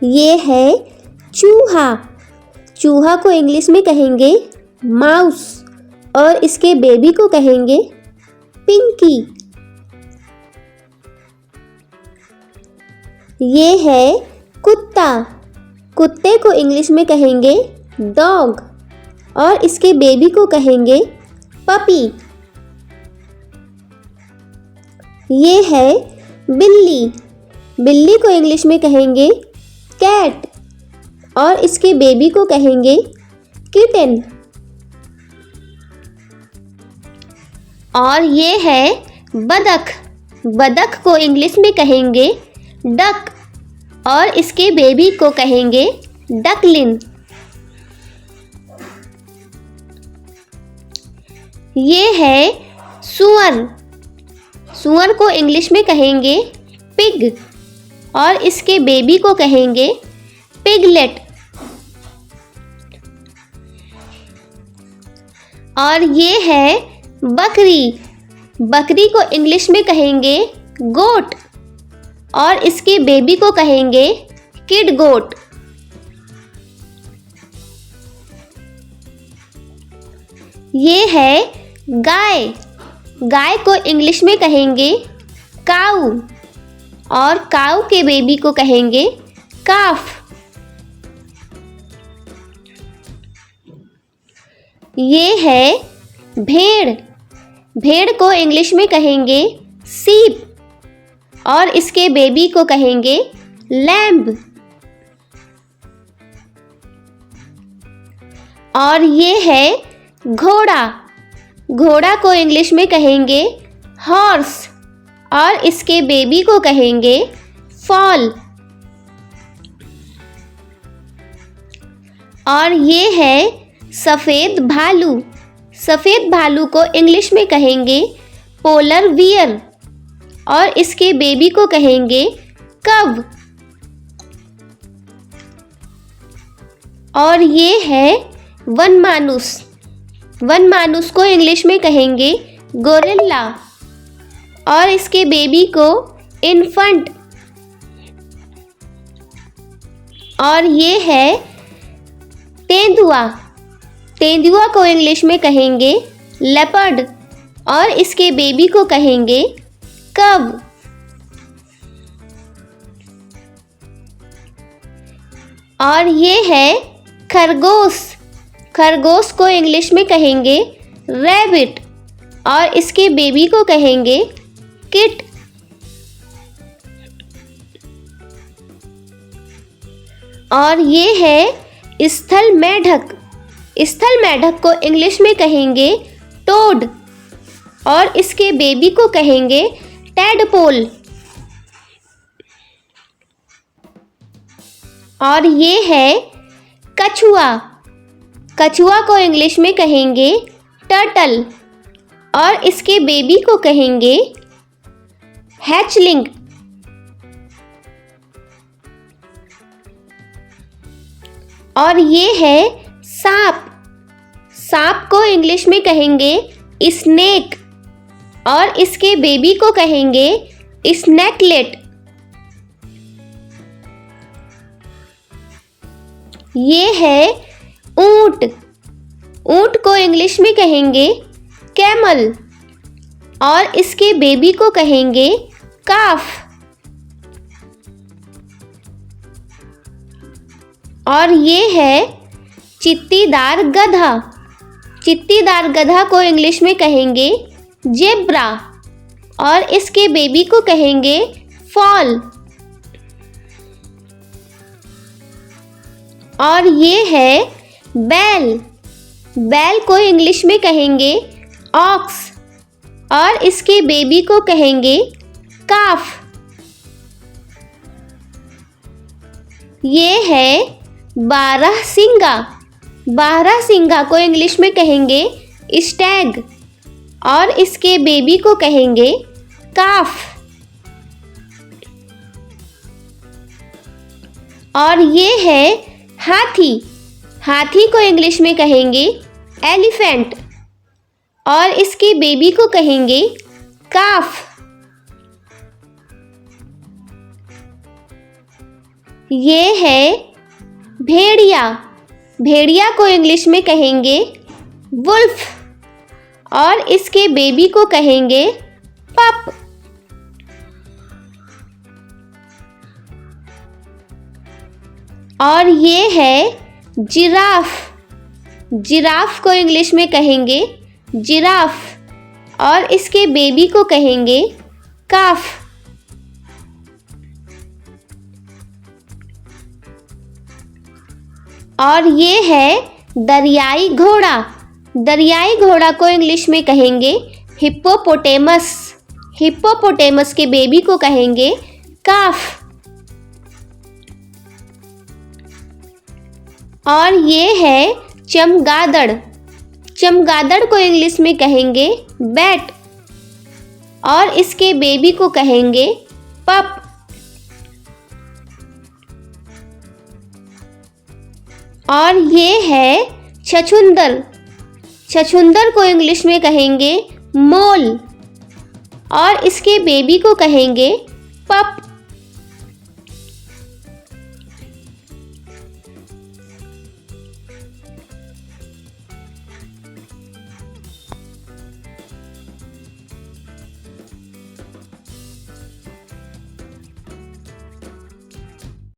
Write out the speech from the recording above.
ये है चूहा। चूहा को इंग्लिश में कहेंगे माउस और इसके बेबी को कहेंगे पिंकी। ये है कुत्ता। कुत्ते को इंग्लिश में कहेंगे डॉग और इसके बेबी को कहेंगे पपी। ये है बिल्ली। बिल्ली को इंग्लिश में कहेंगे कैट और इसके बेबी को कहेंगे किटन। और ये है बतख। बतख को इंग्लिश में कहेंगे डक और इसके बेबी को कहेंगे डकलिन। ये है सुअर। सुअर को इंग्लिश में कहेंगे पिग और इसके बेबी को कहेंगे पिगलेट। और ये है बकरी। बकरी को इंग्लिश में कहेंगे गोट और इसके बेबी को कहेंगे किड गोट। ये है गाय। गाय को इंग्लिश में कहेंगे काऊ और काऊ के बेबी को कहेंगे काफ। ये है भेड़। भेड़ को इंग्लिश में कहेंगे सीप और इसके बेबी को कहेंगे लैम्ब। और ये है घोड़ा। घोड़ा को इंग्लिश में कहेंगे हॉर्स और इसके बेबी को कहेंगे फॉल। और ये है सफ़ेद भालू। सफ़ेद भालू को इंग्लिश में कहेंगे पोलर बियर और इसके बेबी को कहेंगे कव। और ये है वन मानुस। वन मानुस को इंग्लिश में कहेंगे गोरिल्ला और इसके बेबी को इन्फेंट। और ये है तेंदुआ। तेंदुआ को इंग्लिश में कहेंगे लेपर्ड और इसके बेबी को कहेंगे कव। और ये है खरगोश। खरगोश को इंग्लिश में कहेंगे रैबिट और इसके बेबी को कहेंगे किट। और ये है स्थल मेढक। स्थल मेढक को इंग्लिश में कहेंगे टोड और इसके बेबी को कहेंगे टैडपोल। और ये है कछुआ। कछुआ को इंग्लिश में कहेंगे टर्टल और इसके बेबी को कहेंगे हैचलिंग। और ये है सांप। सांप को इंग्लिश में कहेंगे स्नेक और इसके बेबी को कहेंगे स्नेकलेट। ये है ऊंट। ऊंट को इंग्लिश में कहेंगे कैमल और इसके बेबी को कहेंगे काफ। और ये है चित्तीदार गधा। चित्तीदार गधा को इंग्लिश में कहेंगे जेब्रा और इसके बेबी को कहेंगे फॉल। और ये है बैल। बैल को इंग्लिश में कहेंगे ऑक्स और इसके बेबी को कहेंगे काफ। ये है बारहसिंगा। बारहसिंगा को इंग्लिश में कहेंगे स्टैग और इसके बेबी को कहेंगे काफ। और ये है हाथी। हाथी को इंग्लिश में कहेंगे एलिफेंट और इसके बेबी को कहेंगे काफ। ये है भेड़िया। भेड़िया को इंग्लिश में कहेंगे वुल्फ और इसके बेबी को कहेंगे पप। और ये है जिराफ। जिराफ को इंग्लिश में कहेंगे जिराफ और इसके बेबी को कहेंगे काफ। और ये है दरियाई घोड़ा। दरियाई घोड़ा को इंग्लिश में कहेंगे हिप्पोपोटेमस। हिप्पोपोटेमस के बेबी को कहेंगे काफ। और ये है चमगादड़। चमगादड़ को इंग्लिश में कहेंगे बैट और इसके बेबी को कहेंगे पप। और ये है छछूंदर। छछूंदर को इंग्लिश में कहेंगे मोल और इसके बेबी को कहेंगे पप।